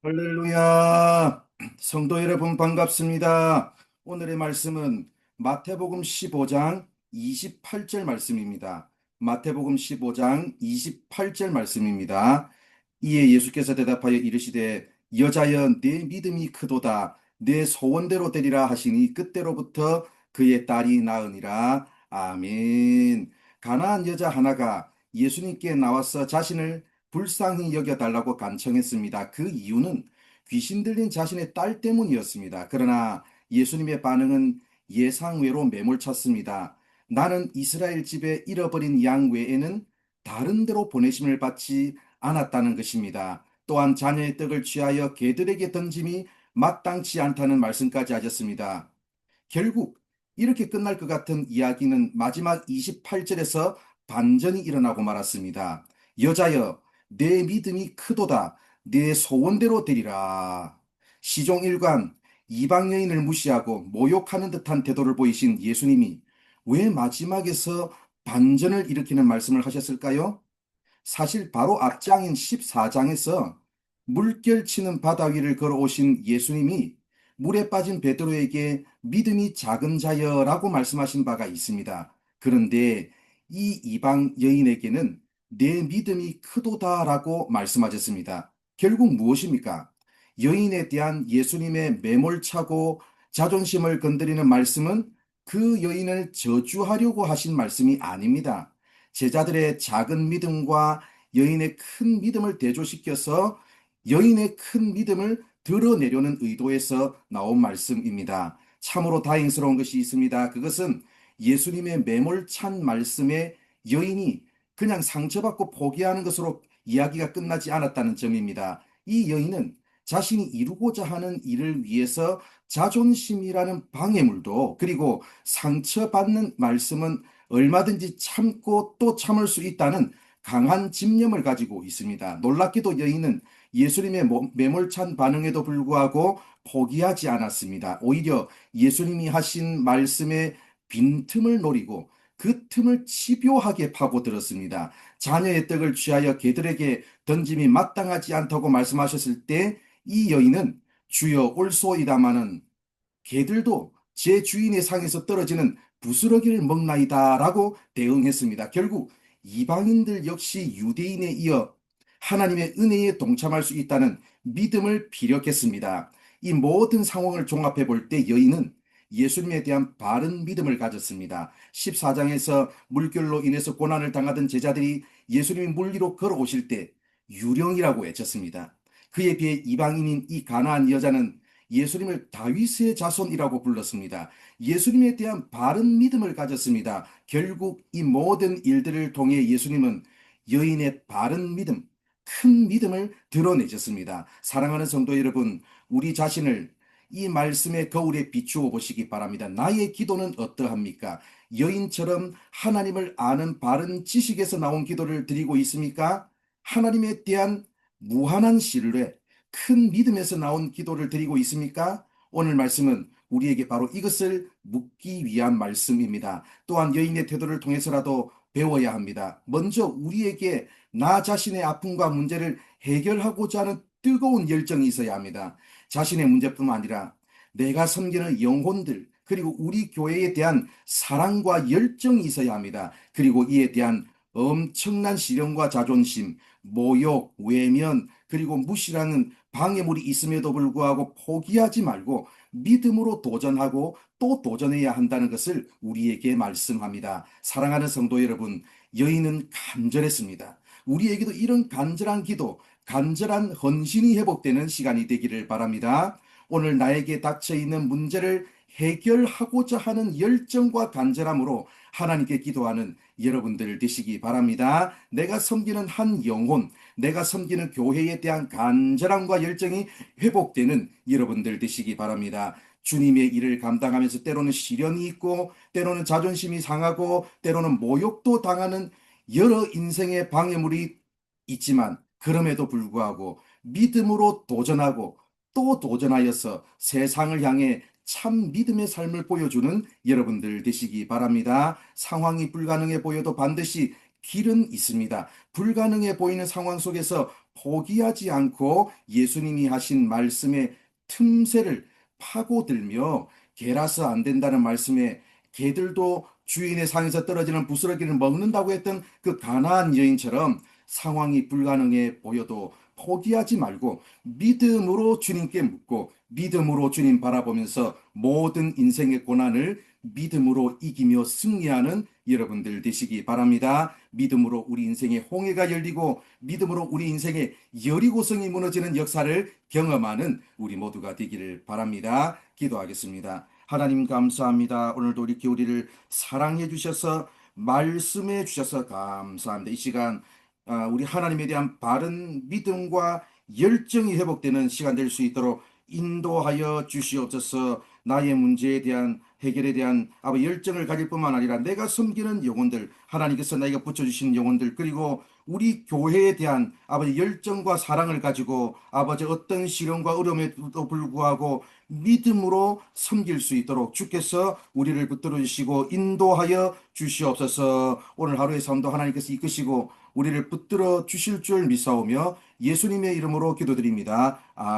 할렐루야. 성도 여러분 반갑습니다. 오늘의 말씀은 마태복음 15장 28절 말씀입니다. 마태복음 15장 28절 말씀입니다. 이에 예수께서 대답하여 이르시되 여자여 내 믿음이 크도다 내 소원대로 되리라 하시니 그때로부터 그의 딸이 나으니라. 아멘. 가나안 여자 하나가 예수님께 나와서 자신을 불쌍히 여겨달라고 간청했습니다. 그 이유는 귀신 들린 자신의 딸 때문이었습니다. 그러나 예수님의 반응은 예상외로 매몰찼습니다. 나는 이스라엘 집에 잃어버린 양 외에는 다른 데로 보내심을 받지 않았다는 것입니다. 또한 자녀의 떡을 취하여 개들에게 던짐이 마땅치 않다는 말씀까지 하셨습니다. 결국 이렇게 끝날 것 같은 이야기는 마지막 28절에서 반전이 일어나고 말았습니다. 여자여 내 믿음이 크도다 내 소원대로 되리라. 시종일관 이방 여인을 무시하고 모욕하는 듯한 태도를 보이신 예수님이 왜 마지막에서 반전을 일으키는 말씀을 하셨을까요? 사실 바로 앞장인 14장에서 물결 치는 바다 위를 걸어오신 예수님이 물에 빠진 베드로에게 믿음이 작은 자여라고 말씀하신 바가 있습니다. 그런데 이 이방 여인에게는 내 믿음이 크도다라고 말씀하셨습니다. 결국 무엇입니까? 여인에 대한 예수님의 매몰차고 자존심을 건드리는 말씀은 그 여인을 저주하려고 하신 말씀이 아닙니다. 제자들의 작은 믿음과 여인의 큰 믿음을 대조시켜서 여인의 큰 믿음을 드러내려는 의도에서 나온 말씀입니다. 참으로 다행스러운 것이 있습니다. 그것은 예수님의 매몰찬 말씀에 여인이 그냥 상처받고 포기하는 것으로 이야기가 끝나지 않았다는 점입니다. 이 여인은 자신이 이루고자 하는 일을 위해서 자존심이라는 방해물도, 그리고 상처받는 말씀은 얼마든지 참고 또 참을 수 있다는 강한 집념을 가지고 있습니다. 놀랍게도 여인은 예수님의 매몰찬 반응에도 불구하고 포기하지 않았습니다. 오히려 예수님이 하신 말씀의 빈틈을 노리고 그 틈을 집요하게 파고들었습니다. 자녀의 떡을 취하여 개들에게 던짐이 마땅하지 않다고 말씀하셨을 때 이 여인은 주여 올소이다마는 개들도 제 주인의 상에서 떨어지는 부스러기를 먹나이다라고 대응했습니다. 결국 이방인들 역시 유대인에 이어 하나님의 은혜에 동참할 수 있다는 믿음을 피력했습니다. 이 모든 상황을 종합해 볼 때 여인은 예수님에 대한 바른 믿음을 가졌습니다. 14장에서 물결로 인해서 고난을 당하던 제자들이 예수님이 물 위로 걸어오실 때 유령이라고 외쳤습니다. 그에 비해 이방인인 이 가나안 여자는 예수님을 다윗의 자손이라고 불렀습니다. 예수님에 대한 바른 믿음을 가졌습니다. 결국 이 모든 일들을 통해 예수님은 여인의 바른 믿음, 큰 믿음을 드러내셨습니다. 사랑하는 성도 여러분, 우리 자신을 이 말씀의 거울에 비추어 보시기 바랍니다. 나의 기도는 어떠합니까? 여인처럼 하나님을 아는 바른 지식에서 나온 기도를 드리고 있습니까? 하나님에 대한 무한한 신뢰, 큰 믿음에서 나온 기도를 드리고 있습니까? 오늘 말씀은 우리에게 바로 이것을 묻기 위한 말씀입니다. 또한 여인의 태도를 통해서라도 배워야 합니다. 먼저 우리에게 나 자신의 아픔과 문제를 해결하고자 하는 뜨거운 열정이 있어야 합니다. 자신의 문제뿐만 아니라 내가 섬기는 영혼들, 그리고 우리 교회에 대한 사랑과 열정이 있어야 합니다. 그리고 이에 대한 엄청난 시련과 자존심, 모욕, 외면, 그리고 무시라는 방해물이 있음에도 불구하고 포기하지 말고 믿음으로 도전하고 또 도전해야 한다는 것을 우리에게 말씀합니다. 사랑하는 성도 여러분, 여인은 간절했습니다. 우리에게도 이런 간절한 기도, 간절한 헌신이 회복되는 시간이 되기를 바랍니다. 오늘 나에게 닥쳐 있는 문제를 해결하고자 하는 열정과 간절함으로 하나님께 기도하는 여러분들 되시기 바랍니다. 내가 섬기는 한 영혼, 내가 섬기는 교회에 대한 간절함과 열정이 회복되는 여러분들 되시기 바랍니다. 주님의 일을 감당하면서 때로는 시련이 있고, 때로는 자존심이 상하고, 때로는 모욕도 당하는 여러 인생의 방해물이 있지만, 그럼에도 불구하고 믿음으로 도전하고 또 도전하여서 세상을 향해 참 믿음의 삶을 보여주는 여러분들 되시기 바랍니다. 상황이 불가능해 보여도 반드시 길은 있습니다. 불가능해 보이는 상황 속에서 포기하지 않고 예수님이 하신 말씀의 틈새를 파고들며 개라서 안 된다는 말씀에 개들도 주인의 상에서 떨어지는 부스러기를 먹는다고 했던 그 가나안 여인처럼 상황이 불가능해 보여도 포기하지 말고 믿음으로 주님께 묻고 믿음으로 주님 바라보면서 모든 인생의 고난을 믿음으로 이기며 승리하는 여러분들 되시기 바랍니다. 믿음으로 우리 인생의 홍해가 열리고 믿음으로 우리 인생의 여리고성이 무너지는 역사를 경험하는 우리 모두가 되기를 바랍니다. 기도하겠습니다. 하나님 감사합니다. 오늘도 이렇게 우리를 사랑해 주셔서 말씀해 주셔서 감사합니다. 이 시간 우리 하나님에 대한 바른 믿음과 열정이 회복되는 시간 될 수 있도록 인도하여 주시옵소서. 나의 문제에 대한 해결에 대한 아버지 열정을 가질 뿐만 아니라 내가 섬기는 영혼들, 하나님께서 나에게 붙여주신 영혼들, 그리고 우리 교회에 대한 아버지 열정과 사랑을 가지고 아버지 어떤 시련과 어려움에도 불구하고 믿음으로 섬길 수 있도록 주께서 우리를 붙들어 주시고 인도하여 주시옵소서. 오늘 하루의 삶도 하나님께서 이끄시고 우리를 붙들어 주실 줄 믿사오며 예수님의 이름으로 기도드립니다.